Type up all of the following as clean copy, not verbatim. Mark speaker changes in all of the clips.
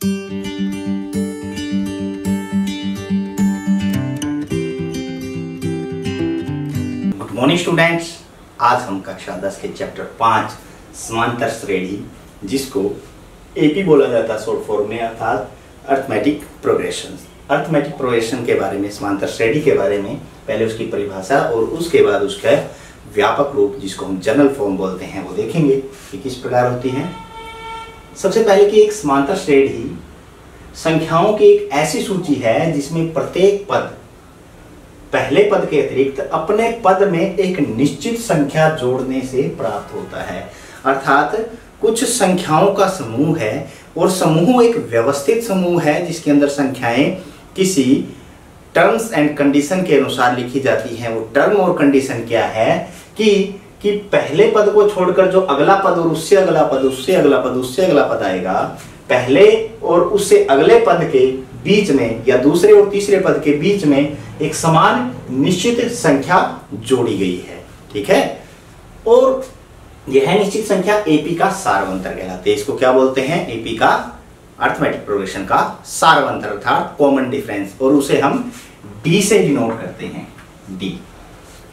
Speaker 1: Good morning students, आज हम कक्षा 10 के चैप्टर 5 समांतर श्रेणी, जिसको एपी बोला जाता है शॉर्ट फॉर्म में, अर्थात अर्थमेटिक प्रोग्रेशन। अर्थमेटिक प्रोग्रेशन के बारे में, समांतर श्रेणी के बारे में पहले उसकी परिभाषा और उसके बाद उसका व्यापक रूप, जिसको हम जनरल फॉर्म बोलते हैं, वो देखेंगे कि किस प्रकार होती है। सबसे पहले कि एक समांतर श्रेणी संख्याओं की एक ऐसी सूची है जिसमें प्रत्येक पद पहले पद के अतिरिक्त अपने पद में एक निश्चित संख्या जोड़ने से प्राप्त होता है। अर्थात कुछ संख्याओं का समूह है और समूह एक व्यवस्थित समूह है जिसके अंदर संख्याएं किसी टर्म्स एंड कंडीशन के अनुसार लिखी जाती हैं। वो टर्म और कंडीशन क्या है कि पहले पद को छोड़कर जो अगला पद और उससे अगला पद, उससे अगला पद, उससे अगला पद आएगा, पहले और उससे अगले पद के बीच में या दूसरे और तीसरे पद के बीच में एक समान निश्चित संख्या जोड़ी गई है। ठीक है, और यह निश्चित संख्या एपी का सारवंतर कहलाते हैं। इसको क्या बोलते हैं? एपी का अर्थमेटिक प्रोग्रेशन का सारवंतर, अर्थात कॉमन डिफरेंस, और उसे हम डी से डिनोट करते हैं, डी।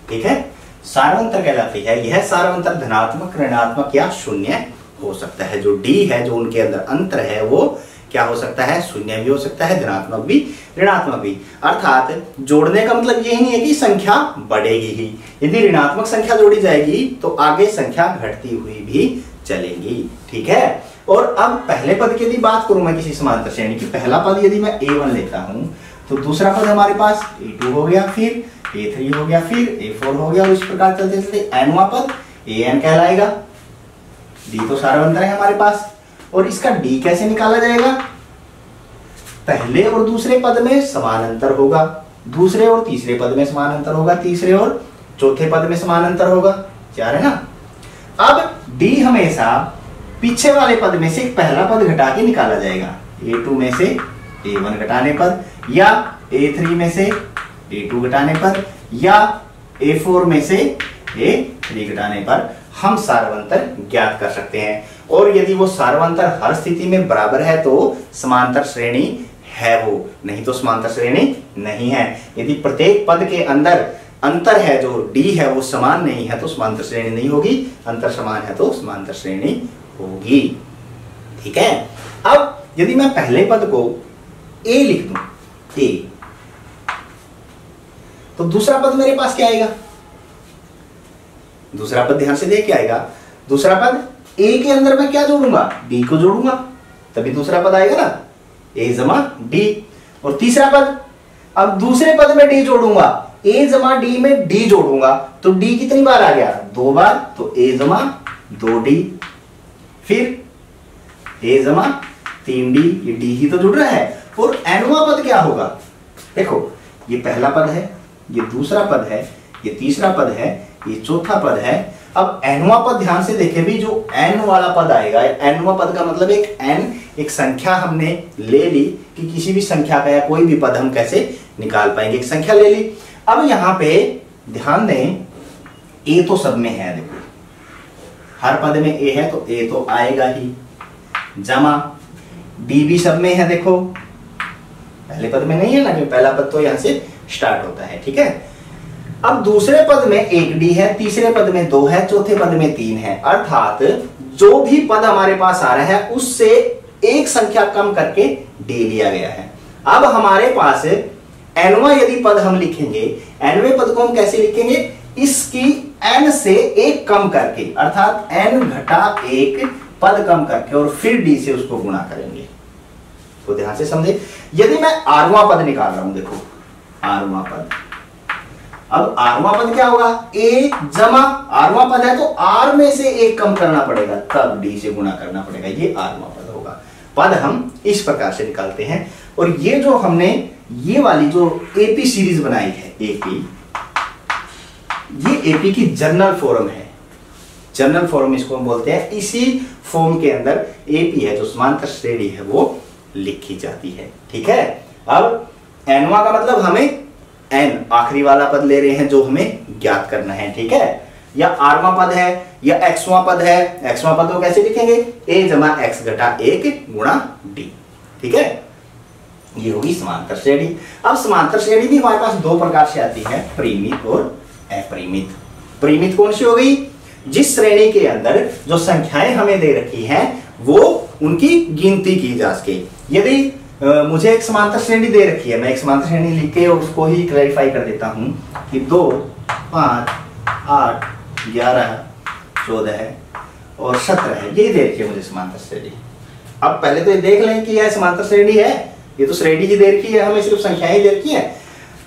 Speaker 1: ठीक है, सारवंतर कहलाती है। यह सारवंतर धनात्मक, ऋणात्मक या शून्य हो सकता है। जो डी है, जो उनके अंदर अंतर है, वो क्या हो सकता है? शून्य भी हो सकता है, धनात्मक भी, ऋणात्मक भी। अर्थात जोड़ने का मतलब यही नहीं है कि संख्या बढ़ेगी ही। यदि ऋणात्मक संख्या जोड़ी जाएगी तो आगे संख्या घटती हुई भी चलेगी। ठीक है, और अब पहले पद की यदि बात करूं मैं किसी समांतर श्रेणी की, पहला पद यदि मैं a1 लेता हूं तो दूसरा पद हमारे पास a2 हो गया, फिर a3 हो गया, फिर a4 हो गया, और इस प्रकार चलते चलते nवां पद an कहलाएगा। d तो सारवंतर है हमारे पास, और इसका d कैसे निकाला जाएगा? पहले और दूसरे पद में समान अंतर होगा, दूसरे और तीसरे पद में समान अंतर होगा, तीसरे और चौथे पद में समान अंतर होगा, 4 है ना। अब d हमेशा पीछे वाले पद में से पहला पद घटा के निकाला जाएगा। a2 में से a1 घटाने पर, या a3 में से a2 घटाने पर, या a4 में से a3 घटाने पर हम सारवंतर ज्ञात कर सकते हैं। और यदि वो सारवंतर हर स्थिति में बराबर है तो समांतर श्रेणी है वो, नहीं तो समांतर श्रेणी नहीं है। यदि प्रत्येक पद के अंदर अंतर है, जो डी है वो समान नहीं है, तो समांतर श्रेणी नहीं होगी। अंतर समान है तो समांतर श्रेणी होगी। ठीक है, अब यदि मैं पहले पद को a लिख दूं, a, तो दूसरा पद मेरे पास क्या आएगा? दूसरा पद ध्यान से देख क्या आएगा? दूसरा पद a के अंदर मैं क्या जोड़ूंगा? d को जोड़ूंगा, तभी दूसरा पद आएगा ना, a जमा d। और तीसरा पद, अब दूसरे पद में d जोड़ूंगा, a जमा d में d जोड़ूंगा, तो d कितनी बार आ गया? 2 बार, तो a जमा 2d। फिर a जमा 3d, ये d ही तो जुड़ रहा है। और nवां पद क्या होगा? देखो, ये पहला पद है, ये दूसरा पद है, ये तीसरा पद है, ये चौथा पद है। अब nवां पद ध्यान से देखें भी, जो n वाला पद आएगा, nवां पद का मतलब एक n, एक संख्या हमने ले ली कि किसी भी संख्या का या कोई भी पद हम कैसे निकाल पाएंगे, एक संख्या ले ली। अब यहां पे ध्यान दें, a तो सब में है, देखो हर पद में a है तो a तो आएगा ही, जमा d भी सब में है, देखो पहले पद में नहीं है ना, क्योंकि पहला पद तो यहां से स्टार्ट होता है। ठीक है, अब दूसरे पद में 1d है, तीसरे पद में 2 है, चौथे पद में 3 है। अर्थात जो भी पद हमारे पास आ रहा है उससे एक संख्या कम करके d लिया गया है। अब हमारे पास nवां यदि पद हम लिखेंगे, nवें पद को हम कैसे लिखेंगे? इसकी n से एक कम करके, अर्थात n घटा 1 पद कम करके, और फिर d से उसको गुणा करेंगे। तो ध्यान से समझे, यदि मैं आरवां पद निकाल रहा हूं, देखो आरवां पद, अब आरवां पद क्या होगा? a जमा, आरवां पद है तो r में से एक कम करना पड़ेगा, तब d से गुणा करना पड़ेगा, ये आरवां पद होगा। पद हम इस प्रकार से निकालते हैं। और ये जो हमने ये वाली जो एपी सीरीज बनाई है, एपी, ये एपी की जनरल फॉर्म है। जनरल फॉर्म इसको हम बोलते हैं। इसी फॉर्म के अंदर एपी है, जो समांतर श्रेणी है, वो लिखी जाती है। ठीक है, अब एनवा का मतलब हमें n आखिरी वाला पद ले रहे हैं जो हमें ज्ञात करना है। ठीक है, या आरवां पद है या एक्सवां पद है। एक्सवां पद को कैसे लिखेंगे? a जमा एक्स घटा 1 गुणा d। ठीक है, ये होगी समांतर श्रेणी। अब समांतर श्रेणी भी हमारे पास दो प्रकार से आती है, परिमित और अपरिमित। परिमित कौन सी हो गई? जिस श्रेणी के अंदर जो संख्याएं हमें दे रखी हैं वो उनकी गिनती की जा सके। यदि मुझे एक समांतर श्रेणी दे रखी है, मैं एक समांतर श्रेणी लिख के उसको ही क्लैरिफाई कर देता हूं कि 2, 5, 8, 11, 14 और 17 है, ये दे रखी है मुझे समांतर श्रेणी। अब पहले तो ये देख लें कि यह समांतर श्रेणी है, ये तो श्रेणी ही दे रखी है, हमें सिर्फ संख्याएं ही दे रखी है।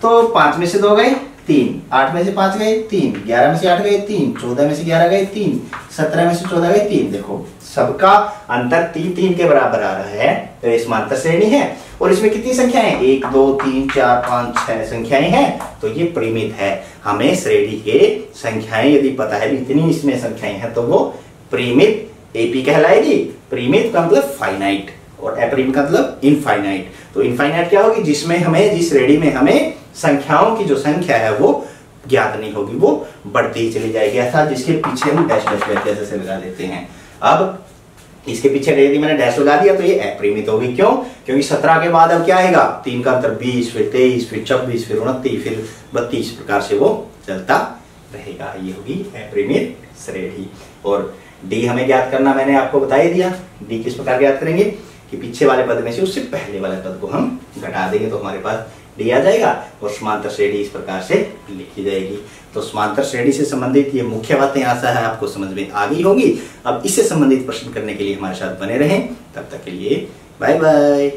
Speaker 1: तो 5 में से 2 गए 3, 8 में से 5 गए 3, 11 में से 8 गए 3, 14 में से 11 गए 3, 17 में से 14 गए 3। देखो सबका अंतर 3 के बराबर आ रहा है, तो ये समांतर श्रेणी है। और इसमें कितनी संख्याएं? 1, 2, 3, 4, 5, 6 संख्याएं हैं, तो ये परिमित है। हमें श्रेणी के संख्याएं यदि पता है इतनी इसमें संख्याएं हैं तो वो परिमित एपी कहलाएगी। परिमित का मतलब फाइनाइट और अपरिमित का मतलब इनफाइनाइट। तो इनफाइनाइट क्या होगी? जिसमें हमें, जिस श्रेणी में हमें संख्याओं की जो संख्या है वो ज्ञात नहीं होगी, वो बढ़ती ही चली जाएगी, अर्थात जिसके पीछे हम डैश डैश डैश से लगा देते हैं। अब इसके पीछे यदि मैंने डैश लगा दिया तो ये अपरिमित होगी। क्यों? क्योंकि 17 के बाद अब क्या आएगा? 3 का अंतर 20, फिर 23, फिर 26, फिर 29, फिर 32 प्रकार से वो चलता रहेगा। ये होगी अपरिमित श्रेणी। और डी हमें ज्ञात करना मैंने आपको बता ही दिया। डी किस प्रकार ज्ञात करेंगे कि पीछे वाले पद में से उससे पहले वाले पद को हम घटा देंगे तो हमारे पास डी आ जाएगा और समांतर श्रेणी इस प्रकार से लिखी जाएगी। तो समांतर श्रेणी से संबंधित ये मुख्य बातें आशा है आपको समझ में आ गई होगी। अब इससे संबंधित प्रश्न करने के लिए हमारे साथ बने रहें। तब तक के लिए बाय बाय।